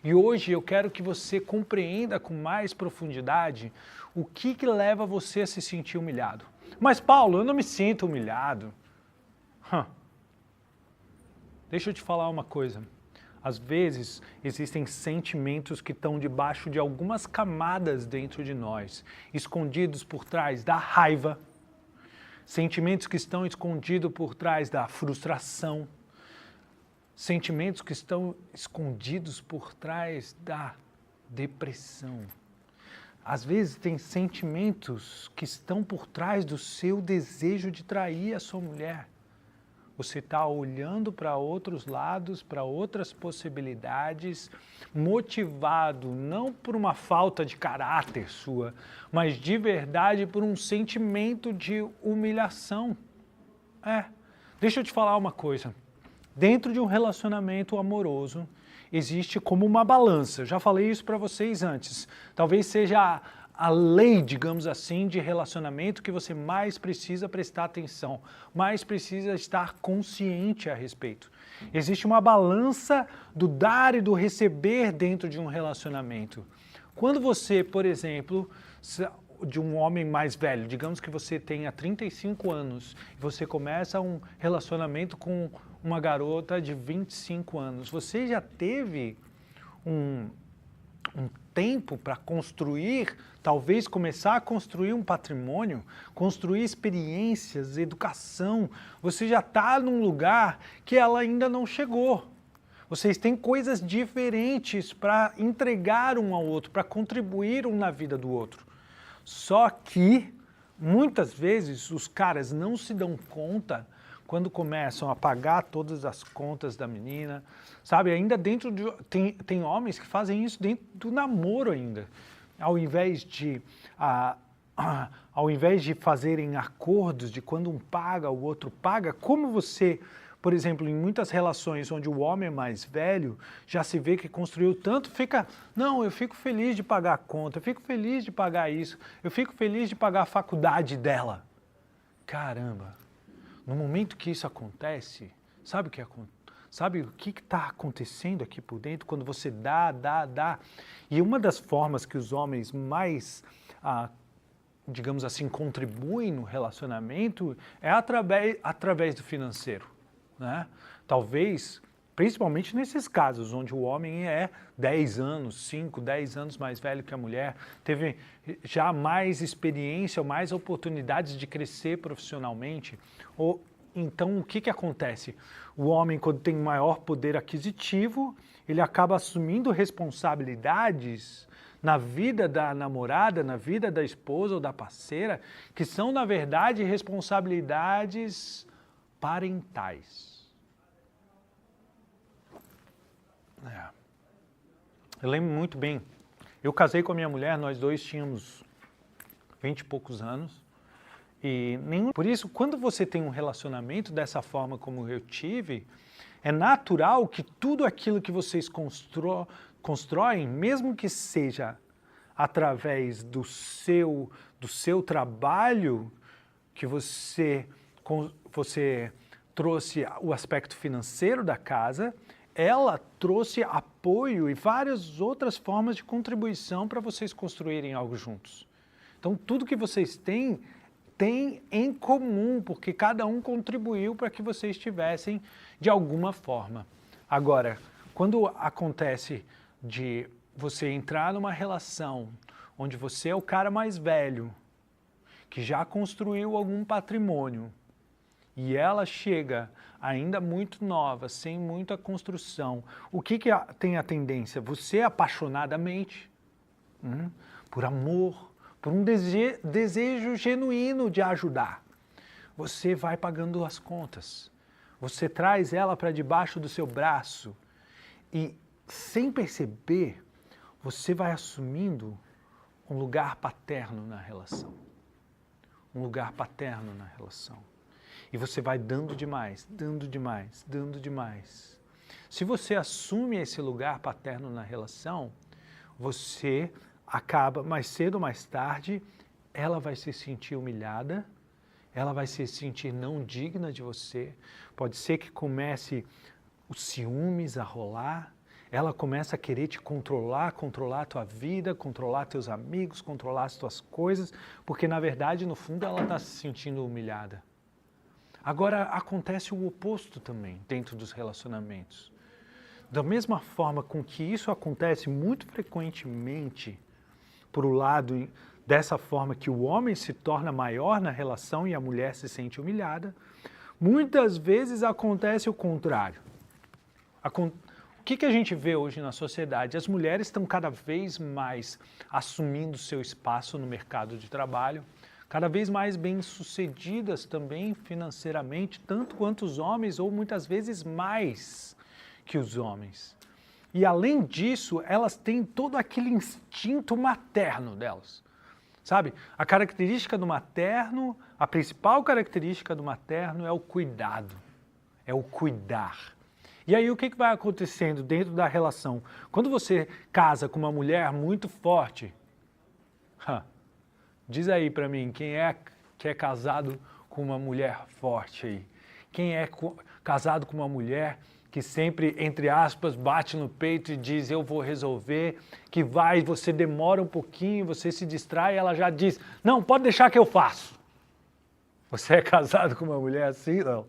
E hoje eu quero que você compreenda com mais profundidade o que leva você a se sentir humilhado. Mas Paulo, eu não me sinto humilhado. Deixa eu te falar uma coisa. Às vezes existem sentimentos que estão debaixo de algumas camadas dentro de nós, escondidos por trás da raiva, sentimentos que estão escondidos por trás da frustração, sentimentos que estão escondidos por trás da depressão. Às vezes tem sentimentos que estão por trás do seu desejo de trair a sua mulher. Você está olhando para outros lados, para outras possibilidades, motivado não por uma falta de caráter sua, mas de verdade por um sentimento de humilhação. Deixa eu te falar uma coisa. Dentro de um relacionamento amoroso, existe como uma balança. Eu já falei isso para vocês antes. Talvez seja a lei, digamos assim, de relacionamento que você mais precisa prestar atenção, mais precisa estar consciente a respeito. Existe uma balança do dar e do receber dentro de um relacionamento. Quando você, por exemplo, de um homem mais velho, digamos que você tenha 35 anos, e você começa um relacionamento com uma garota de 25 anos, você já teve um tempo para construir, talvez começar a construir um patrimônio, construir experiências, educação. Você já está num lugar que ela ainda não chegou. Vocês têm coisas diferentes para entregar um ao outro, para contribuir um na vida do outro. Só que, muitas vezes, os caras não se dão conta quando começam a pagar todas as contas da menina, sabe? Ainda dentro de... Tem homens que fazem isso dentro do namoro ainda. Ao invés de fazerem acordos de quando um paga, o outro paga, como você... Por exemplo, em muitas relações onde o homem é mais velho, já se vê que construiu tanto, não, eu fico feliz de pagar a conta, eu fico feliz de pagar isso, eu fico feliz de pagar a faculdade dela. Caramba, no momento que isso acontece, sabe o que está acontecendo aqui por dentro? Quando você dá. E uma das formas que os homens mais, digamos assim, contribuem no relacionamento é através do financeiro. Né? Talvez, principalmente nesses casos, onde o homem é 10 anos, 5, 10 anos mais velho que a mulher, teve já mais experiência ou mais oportunidades de crescer profissionalmente. Então, o que acontece? O homem, quando tem maior poder aquisitivo, ele acaba assumindo responsabilidades na vida da namorada, na vida da esposa ou da parceira, que são, na verdade, responsabilidades parentais. Eu lembro muito bem, eu casei com a minha mulher, nós dois tínhamos 20 e poucos anos, por isso, quando você tem um relacionamento dessa forma como eu tive, é natural que tudo aquilo que vocês constroem, mesmo que seja através do seu trabalho, que você trouxe o aspecto financeiro da casa, ela trouxe apoio e várias outras formas de contribuição para vocês construírem algo juntos. Então, tudo que vocês têm em comum, porque cada um contribuiu para que vocês tivessem de alguma forma. Agora, quando acontece de você entrar numa relação onde você é o cara mais velho, que já construiu algum patrimônio, e ela chega ainda muito nova, sem muita construção, o que tem a tendência? Você apaixonadamente, por amor, por um desejo genuíno de ajudar, você vai pagando as contas. Você traz ela para debaixo do seu braço e, sem perceber, você vai assumindo um lugar paterno na relação. Um lugar paterno na relação. E você vai dando demais, dando demais, dando demais. Se você assume esse lugar paterno na relação, você acaba, mais cedo ou mais tarde, ela vai se sentir humilhada, ela vai se sentir não digna de você, pode ser que comece os ciúmes a rolar, ela começa a querer te controlar, controlar a tua vida, controlar teus amigos, controlar as tuas coisas, porque na verdade, no fundo, ela está se sentindo humilhada. Agora, acontece o oposto também dentro dos relacionamentos. Da mesma forma com que isso acontece muito frequentemente, por um lado, dessa forma que o homem se torna maior na relação e a mulher se sente humilhada, muitas vezes acontece o contrário. O que a gente vê hoje na sociedade? As mulheres estão cada vez mais assumindo seu espaço no mercado de trabalho, cada vez mais bem-sucedidas também financeiramente, tanto quanto os homens, ou muitas vezes mais que os homens. E além disso, elas têm todo aquele instinto materno delas. Sabe? A característica do materno, a principal característica do materno é o cuidado, é o cuidar. E aí o que vai acontecendo dentro da relação? Quando você casa com uma mulher muito forte, diz aí pra mim, quem é que é casado com uma mulher forte aí? Quem é casado com uma mulher que sempre, entre aspas, bate no peito e diz, eu vou resolver, que vai, você demora um pouquinho, você se distrai e ela já diz, não, pode deixar que eu faço. Você é casado com uma mulher assim? Não.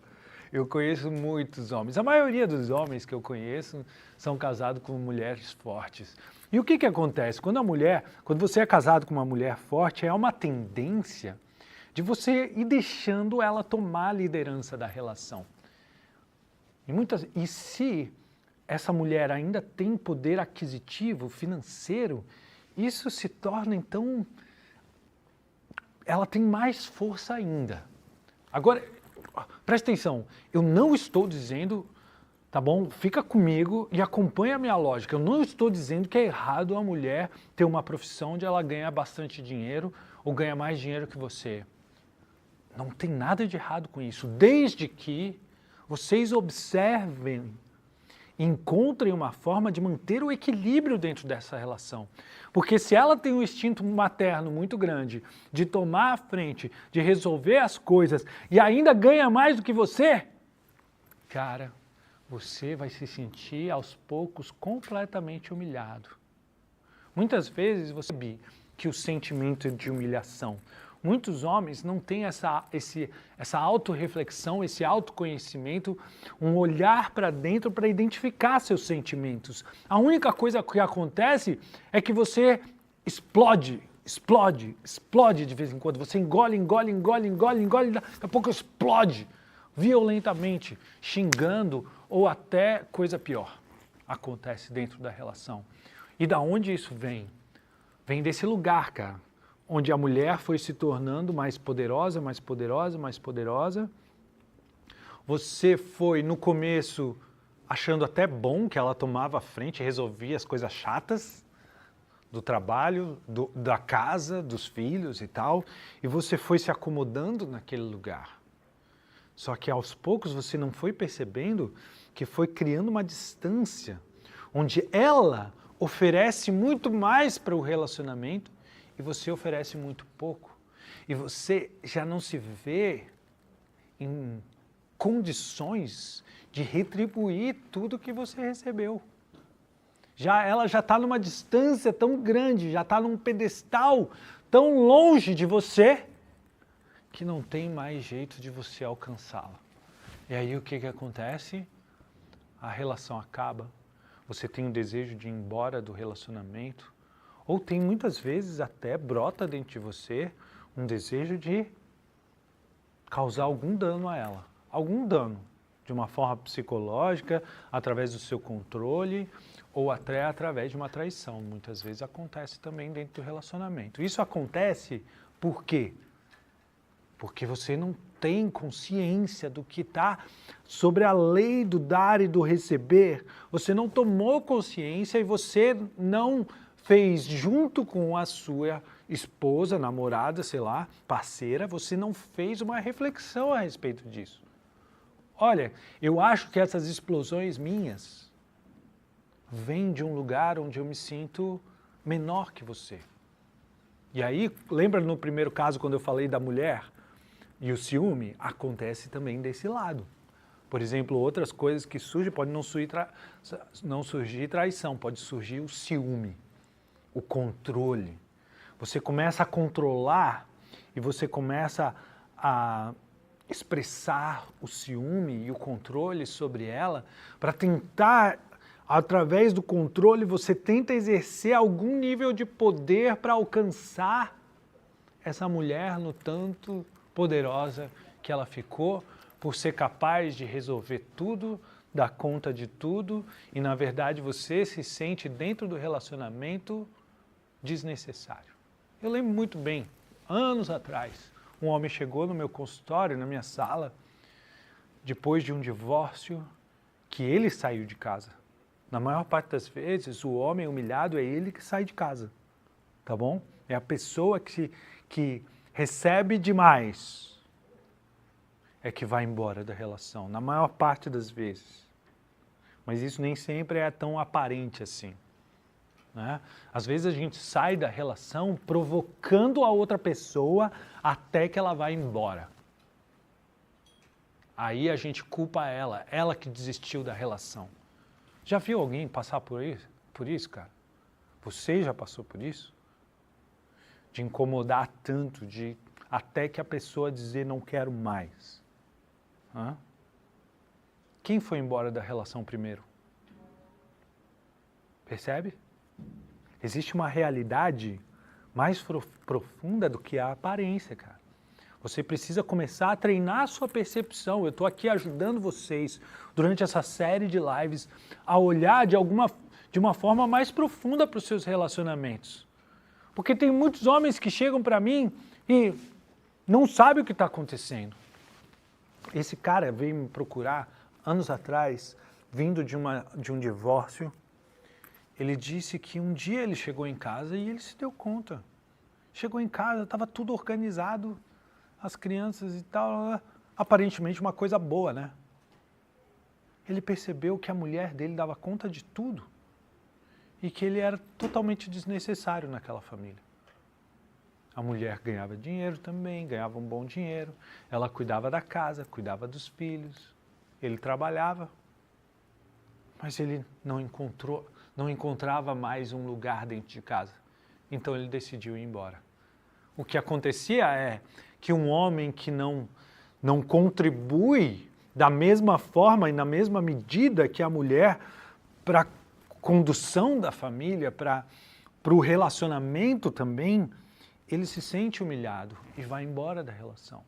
Eu conheço muitos homens, a maioria dos homens que eu conheço são casados com mulheres fortes. E o que acontece? Quando você é casado com uma mulher forte, é uma tendência de você ir deixando ela tomar a liderança da relação. E se essa mulher ainda tem poder aquisitivo, financeiro, isso se torna, então, ela tem mais força ainda. Agora, presta atenção, eu não estou dizendo, tá bom? Fica comigo e acompanha a minha lógica. Eu não estou dizendo que é errado a mulher ter uma profissão onde ela ganha bastante dinheiro ou ganha mais dinheiro que você. Não tem nada de errado com isso, desde que vocês observem, encontrem uma forma de manter o equilíbrio dentro dessa relação. Porque se ela tem um instinto materno muito grande de tomar a frente, de resolver as coisas e ainda ganha mais do que você, cara, você vai se sentir aos poucos completamente humilhado. Muitas vezes você sabe que o sentimento de humilhação, muitos homens não têm essa autorreflexão, esse autoconhecimento, um olhar para dentro para identificar seus sentimentos. A única coisa que acontece é que você explode de vez em quando. Você engole, daqui a pouco explode violentamente, xingando ou até coisa pior acontece dentro da relação. E da onde isso vem? Vem desse lugar, cara, onde a mulher foi se tornando mais poderosa. Você foi, no começo, achando até bom que ela tomava a frente e resolvia as coisas chatas do trabalho, da casa, dos filhos e tal, e você foi se acomodando naquele lugar. Só que aos poucos você não foi percebendo que foi criando uma distância, onde ela oferece muito mais para o relacionamento e você oferece muito pouco. E você já não se vê em condições de retribuir tudo que você recebeu. Ela já está numa distância tão grande, já está num pedestal tão longe de você, que não tem mais jeito de você alcançá-la. E aí o que acontece? A relação acaba, você tem o desejo de ir embora do relacionamento, ou tem muitas vezes até brota dentro de você um desejo de causar algum dano a ela. Algum dano, de uma forma psicológica, através do seu controle, ou até através de uma traição. Muitas vezes acontece também dentro do relacionamento. Isso acontece por quê? Porque você não tem consciência do que está sobre a lei do dar e do receber. Você não tomou consciência e você não fez junto com a sua esposa, namorada, sei lá, parceira, você não fez uma reflexão a respeito disso. Olha, eu acho que essas explosões minhas vêm de um lugar onde eu me sinto menor que você. E aí, lembra no primeiro caso quando eu falei da mulher e o ciúme? Acontece também desse lado. Por exemplo, outras coisas que surgem, pode não surgir traição, pode surgir o ciúme, o controle. Você começa a controlar e você começa a expressar o ciúme e o controle sobre ela para tentar, através do controle, você tenta exercer algum nível de poder para alcançar essa mulher no tanto poderosa que ela ficou, por ser capaz de resolver tudo, dar conta de tudo, e na verdade você se sente dentro do relacionamento desnecessário. Eu lembro muito bem, anos atrás, um homem chegou no meu consultório, na minha sala, depois de um divórcio, que ele saiu de casa. Na maior parte das vezes, o homem humilhado é ele que sai de casa, tá bom? É a pessoa que recebe demais, é que vai embora da relação, na maior parte das vezes. Mas isso nem sempre é tão aparente assim, né? Às vezes a gente sai da relação provocando a outra pessoa até que ela vai embora. Aí a gente culpa ela que desistiu da relação. Já viu alguém passar por isso, cara? Você já passou por isso? De incomodar tanto, até que a pessoa dizer não quero mais. Hã? Quem foi embora da relação primeiro? Percebe? Existe uma realidade mais profunda do que a aparência, cara. Você precisa começar a treinar a sua percepção. Eu estou aqui ajudando vocês, durante essa série de lives, a olhar de uma forma mais profunda para os seus relacionamentos. Porque tem muitos homens que chegam para mim e não sabem o que está acontecendo. Esse cara veio me procurar anos atrás, vindo de um divórcio. Ele disse que um dia ele chegou em casa e ele se deu conta. Chegou em casa, estava tudo organizado, as crianças e tal, aparentemente uma coisa boa, né? Ele percebeu que a mulher dele dava conta de tudo e que ele era totalmente desnecessário naquela família. A mulher ganhava dinheiro também, ganhava um bom dinheiro, ela cuidava da casa, cuidava dos filhos, ele trabalhava, mas ele não encontrava mais um lugar dentro de casa, então ele decidiu ir embora. O que acontecia é que um homem que não contribui da mesma forma e na mesma medida que a mulher para a condução da família, para o relacionamento também, ele se sente humilhado e vai embora da relação.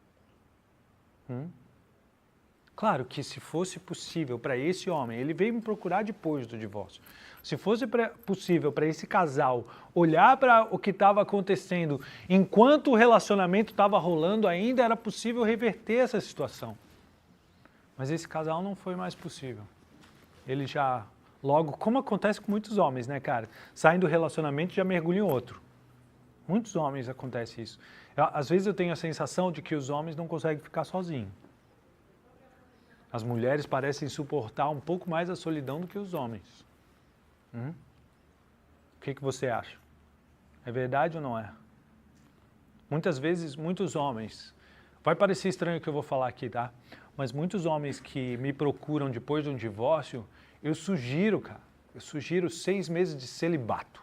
Claro que se fosse possível para esse homem, ele veio me procurar depois do divórcio, se fosse possível para esse casal olhar para o que estava acontecendo enquanto o relacionamento estava rolando, ainda era possível reverter essa situação. Mas esse casal não foi mais possível. Ele já, logo, como acontece com muitos homens, né, cara? Saem do relacionamento e já mergulham em outro. Muitos homens acontece isso. Às vezes eu tenho a sensação de que os homens não conseguem ficar sozinhos. As mulheres parecem suportar um pouco mais a solidão do que os homens. O que você acha? É verdade ou não é? Muitas vezes, muitos homens, vai parecer estranho o que eu vou falar aqui, tá? Mas muitos homens que me procuram depois de um divórcio, eu sugiro 6 meses de celibato.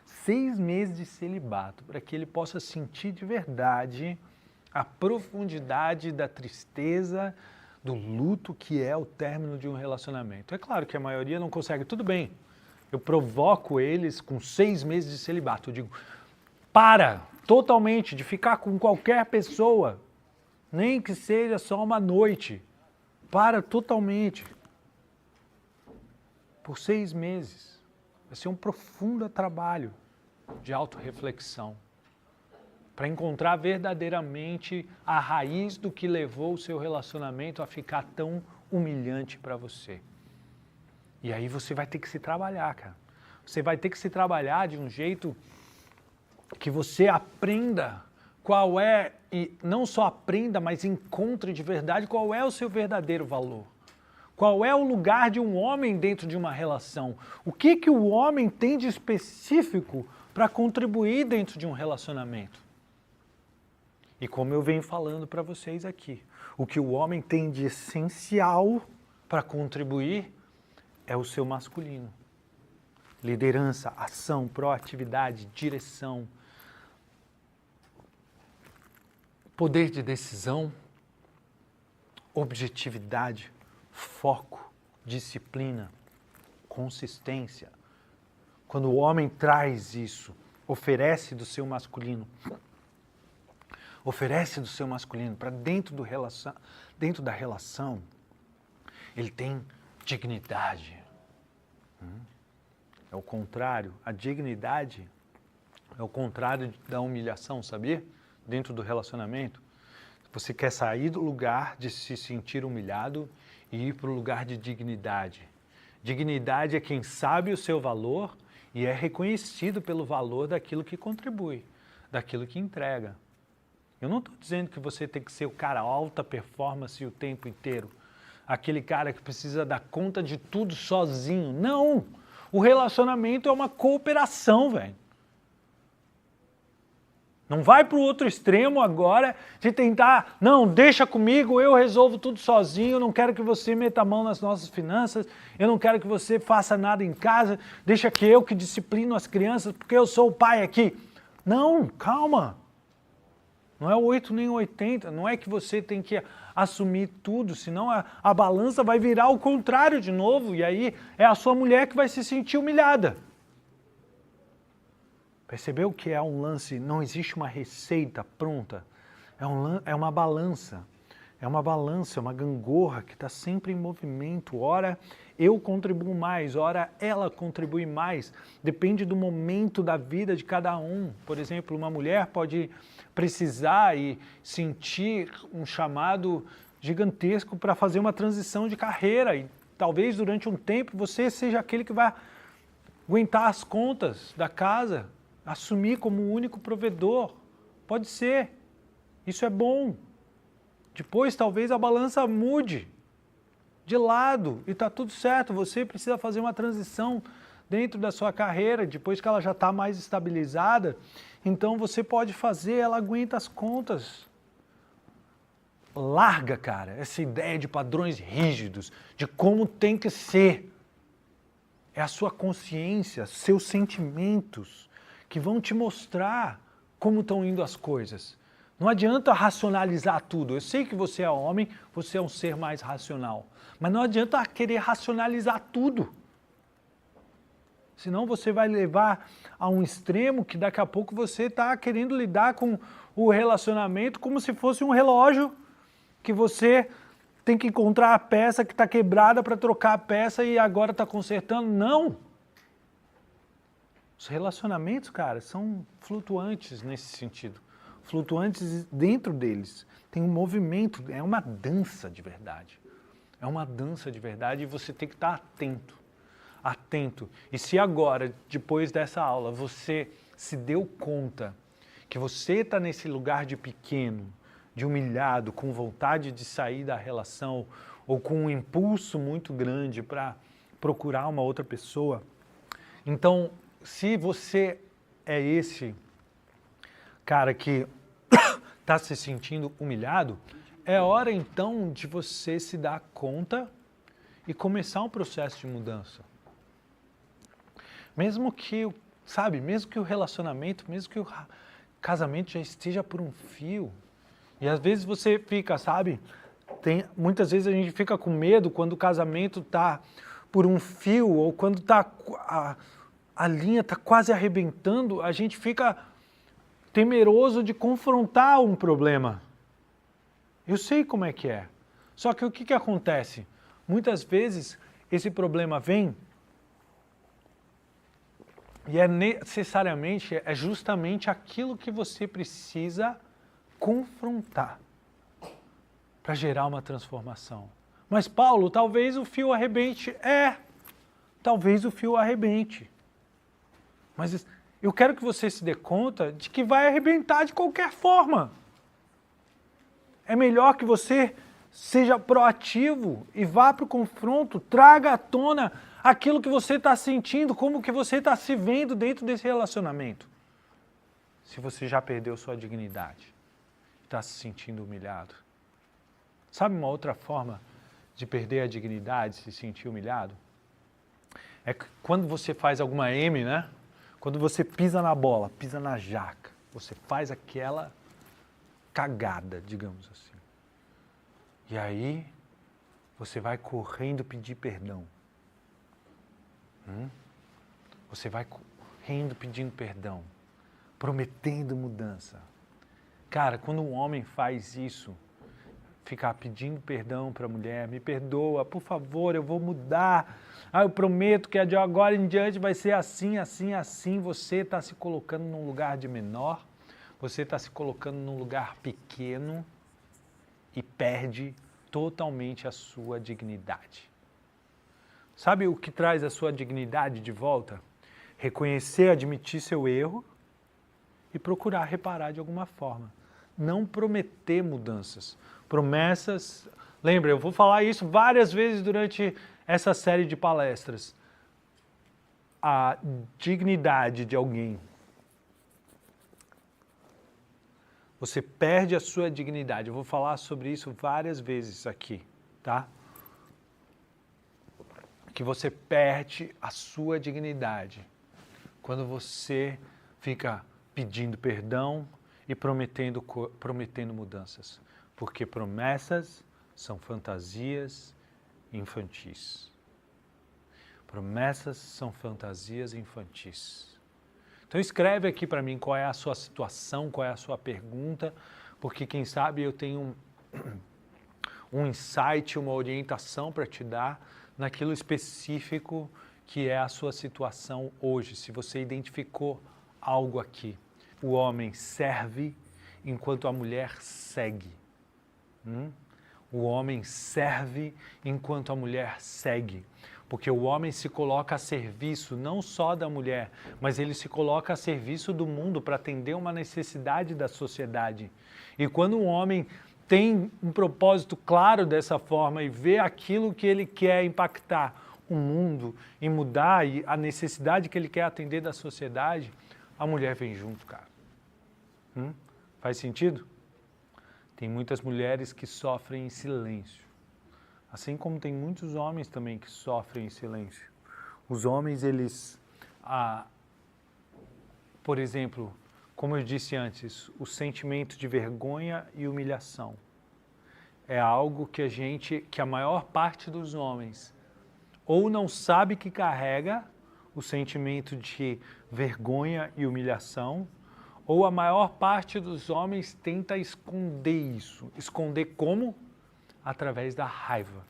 6 meses de celibato, para que ele possa sentir de verdade a profundidade da tristeza, do luto que é o término de um relacionamento. É claro que a maioria não consegue, tudo bem, eu provoco eles com 6 meses de celibato, eu digo, para totalmente de ficar com qualquer pessoa, nem que seja só uma noite, para totalmente, por 6 meses, vai ser um profundo trabalho de autorreflexão, para encontrar verdadeiramente a raiz do que levou o seu relacionamento a ficar tão humilhante para você. E aí você vai ter que se trabalhar, cara. Você vai ter que se trabalhar de um jeito que você aprenda qual é, e não só aprenda, mas encontre de verdade qual é o seu verdadeiro valor. Qual é o lugar de um homem dentro de uma relação? O que o homem tem de específico para contribuir dentro de um relacionamento? E como eu venho falando para vocês aqui, O que o homem tem de essencial para contribuir é o seu masculino. Liderança, ação, proatividade, direção, poder de decisão, objetividade, foco, disciplina, consistência. Quando o homem traz isso, oferece do seu masculino para dentro da relação, ele tem dignidade. É o contrário, a dignidade é o contrário da humilhação, sabia? Dentro do relacionamento. Você quer sair do lugar de se sentir humilhado e ir para o lugar de dignidade. Dignidade é quem sabe o seu valor e é reconhecido pelo valor daquilo que contribui, daquilo que entrega. Eu não estou dizendo que você tem que ser o cara alta performance o tempo inteiro. Aquele cara que precisa dar conta de tudo sozinho. Não! O relacionamento é uma cooperação, velho. Não vai para o outro extremo agora de tentar, não, deixa comigo, eu resolvo tudo sozinho, eu não quero que você meta a mão nas nossas finanças, eu não quero que você faça nada em casa, deixa que eu que disciplino as crianças, porque eu sou o pai aqui. Não, calma. Não é 8 nem 80, não é que você tem que assumir tudo, senão a balança vai virar o contrário de novo, e aí é a sua mulher que vai se sentir humilhada. Percebeu que é um lance, não existe uma receita pronta, é uma balança. É uma balança, é uma gangorra que está sempre em movimento. Ora eu contribuo mais, ora ela contribui mais. Depende do momento da vida de cada um. Por exemplo, uma mulher pode precisar e sentir um chamado gigantesco para fazer uma transição de carreira. E talvez durante um tempo você seja aquele que vai aguentar as contas da casa, assumir como o único provedor. Pode ser. Isso é bom. Depois talvez a balança mude de lado e está tudo certo. Você precisa fazer uma transição dentro da sua carreira, depois que ela já está mais estabilizada, então você pode fazer, ela aguenta as contas. Larga, cara, essa ideia de padrões rígidos, de como tem que ser. É a sua consciência, seus sentimentos que vão te mostrar como estão indo as coisas. Não adianta racionalizar tudo. Eu sei que você é homem, você é um ser mais racional. Mas não adianta querer racionalizar tudo. Senão você vai levar a um extremo que daqui a pouco você está querendo lidar com o relacionamento como se fosse um relógio que você tem que encontrar a peça que está quebrada para trocar a peça e agora está consertando. Não! Os relacionamentos, cara, são flutuantes nesse sentido. Flutuantes dentro deles. Tem um movimento, é uma dança de verdade. É uma dança de verdade e você tem que estar atento. Atento. E se agora, depois dessa aula, você se deu conta que você está nesse lugar de pequeno, de humilhado, com vontade de sair da relação ou com um impulso muito grande para procurar uma outra pessoa, então, se você é esse cara que está se sentindo humilhado, é hora então de você se dar conta e começar um processo de mudança. Mesmo que, sabe, mesmo que o relacionamento, mesmo que o casamento já esteja por um fio, e às vezes você fica, sabe, muitas vezes a gente fica com medo quando o casamento está por um fio ou quando a linha está quase arrebentando, a gente fica temeroso de confrontar um problema. Eu sei como é que é. Só que o que acontece? Muitas vezes esse problema vem e é justamente aquilo que você precisa confrontar para gerar uma transformação. Mas Paulo, talvez o fio arrebente. Talvez o fio arrebente. Mas eu quero que você se dê conta de que vai arrebentar de qualquer forma. É melhor que você seja proativo e vá para o confronto, traga à tona aquilo que você está sentindo, como que você está se vendo dentro desse relacionamento. Se você já perdeu sua dignidade, está se sentindo humilhado. Sabe uma outra forma de perder a dignidade, se sentir humilhado? É que quando você faz alguma M, né? Quando você pisa na bola, pisa na jaca, você faz aquela cagada, digamos assim. E aí, você vai correndo pedir perdão. Você vai correndo pedindo perdão, prometendo mudança. Cara, quando um homem faz isso, ficar pedindo perdão para a mulher, me perdoa, por favor, eu vou mudar. Eu prometo que de agora em diante vai ser assim, assim, assim. Você está se colocando num lugar de menor, você está se colocando num lugar pequeno e perde totalmente a sua dignidade. Sabe o que traz a sua dignidade de volta? Reconhecer, admitir seu erro e procurar reparar de alguma forma. Não prometer mudanças. Promessas... Lembra, eu vou falar isso várias vezes durante essa série de palestras. A dignidade de alguém. Você perde a sua dignidade. Eu vou falar sobre isso várias vezes aqui, tá? Que você perde a sua dignidade quando você fica pedindo perdão e prometendo mudanças. Porque promessas são fantasias infantis. Promessas são fantasias infantis. Então escreve aqui para mim qual é a sua situação, qual é a sua pergunta, porque quem sabe eu tenho um insight, uma orientação para te dar naquilo específico que é a sua situação hoje, se você identificou algo aqui. O homem serve enquanto a mulher segue. O homem serve enquanto a mulher segue. Porque o homem se coloca a serviço não só da mulher, mas ele se coloca a serviço do mundo para atender uma necessidade da sociedade. E quando um homem tem um propósito claro dessa forma e vê aquilo que ele quer impactar o mundo e mudar e a necessidade que ele quer atender da sociedade, a mulher vem junto, cara. Faz sentido? Tem muitas mulheres que sofrem em silêncio. Assim como tem muitos homens também que sofrem em silêncio. Os homens, eles, por exemplo, como eu disse antes, o sentimento de vergonha e humilhação é algo que a maior parte dos homens ou não sabe que carrega o sentimento de vergonha e humilhação, ou a maior parte dos homens tenta esconder isso. Esconder como? Através da raiva.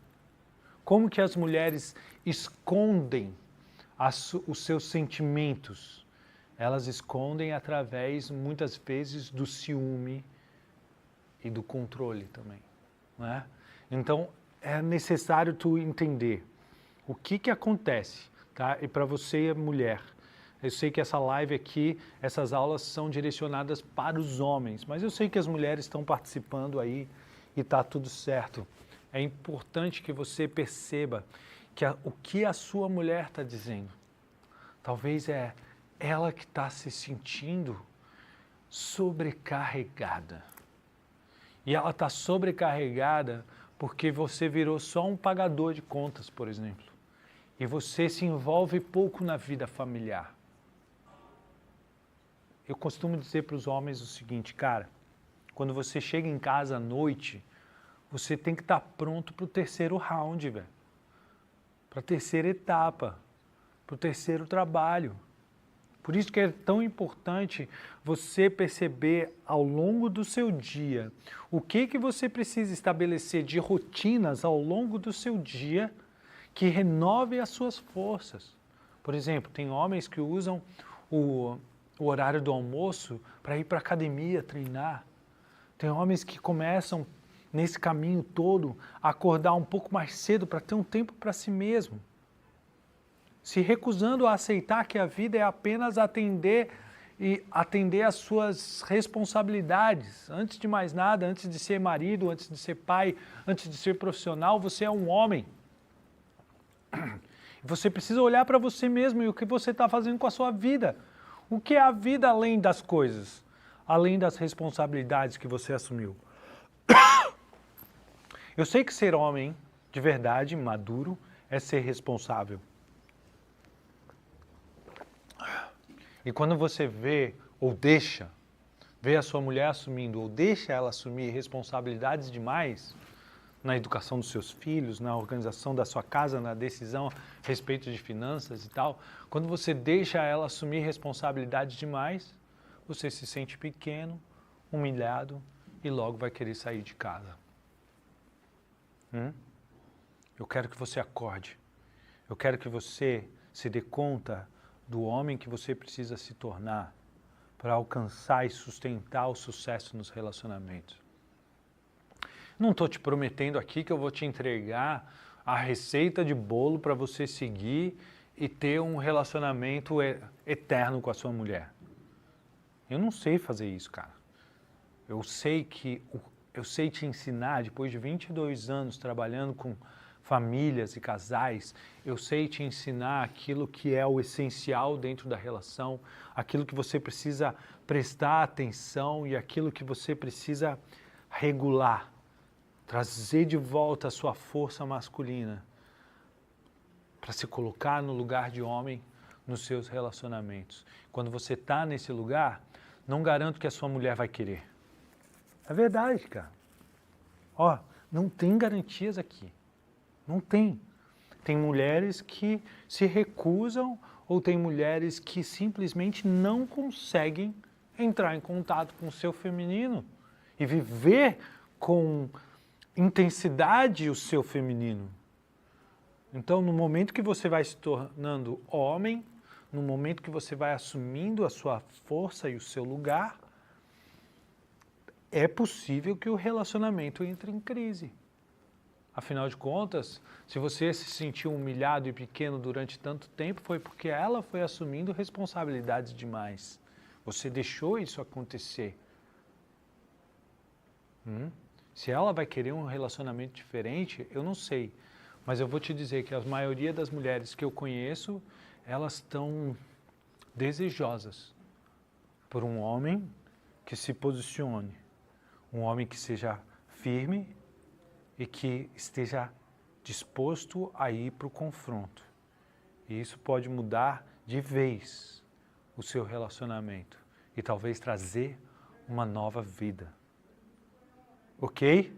Como que as mulheres escondem os seus sentimentos? Elas escondem através, muitas vezes, do ciúme e do controle também. Não é? Então, é necessário tu entender o que acontece, tá? E para você, mulher, eu sei que essa live aqui, essas aulas são direcionadas para os homens, mas eu sei que as mulheres estão participando aí e está tudo certo. É importante que você perceba que o que a sua mulher está dizendo. Talvez é ela que está se sentindo sobrecarregada. E ela está sobrecarregada porque você virou só um pagador de contas, por exemplo. E você se envolve pouco na vida familiar. Eu costumo dizer para os homens o seguinte, cara, quando você chega em casa à noite, você tem que estar pronto para o terceiro round, velho. Para a terceira etapa, para o terceiro trabalho. Por isso que é tão importante você perceber ao longo do seu dia o que você precisa estabelecer de rotinas ao longo do seu dia que renove as suas forças. Por exemplo, tem homens que usam o horário do almoço para ir para a academia treinar. Tem homens que começam nesse caminho todo a acordar um pouco mais cedo para ter um tempo para si mesmo. Se recusando a aceitar que a vida é apenas atender às suas responsabilidades. Antes de mais nada, antes de ser marido, antes de ser pai, antes de ser profissional, você é um homem. Você precisa olhar para você mesmo e o que você está fazendo com a sua vida. O que é a vida além das coisas? Além das responsabilidades que você assumiu. Eu sei que ser homem de verdade, maduro, é ser responsável. E quando você vê ou vê a sua mulher assumindo ou deixa ela assumir responsabilidades demais na educação dos seus filhos, na organização da sua casa, na decisão a respeito de finanças e tal, quando você deixa ela assumir responsabilidades demais, você se sente pequeno, humilhado e logo vai querer sair de casa. Eu quero que você acorde. Eu quero que você se dê conta do homem que você precisa se tornar para alcançar e sustentar o sucesso nos relacionamentos. Não estou te prometendo aqui que eu vou te entregar a receita de bolo para você seguir e ter um relacionamento eterno com a sua mulher. Eu não sei fazer isso, cara. Eu sei te ensinar, depois de 22 anos trabalhando com famílias e casais, eu sei te ensinar aquilo que é o essencial dentro da relação, aquilo que você precisa prestar atenção e aquilo que você precisa regular, trazer de volta a sua força masculina para se colocar no lugar de homem nos seus relacionamentos. Quando você está nesse lugar, não garanto que a sua mulher vai querer. É verdade, cara. Ó, não tem garantias aqui. Não tem. Tem mulheres que se recusam ou tem mulheres que simplesmente não conseguem entrar em contato com o seu feminino e viver com intensidade o seu feminino. Então, no momento que você vai se tornando homem, no momento que você vai assumindo a sua força e o seu lugar, é possível que o relacionamento entre em crise. Afinal de contas, se você se sentiu humilhado e pequeno durante tanto tempo, foi porque ela foi assumindo responsabilidades demais. Você deixou isso acontecer. Se ela vai querer um relacionamento diferente, eu não sei. Mas eu vou te dizer que a maioria das mulheres que eu conheço, elas estão desejosas por um homem que se posicione. Um homem que seja firme e que esteja disposto a ir para o confronto. E isso pode mudar de vez o seu relacionamento e talvez trazer uma nova vida. Ok?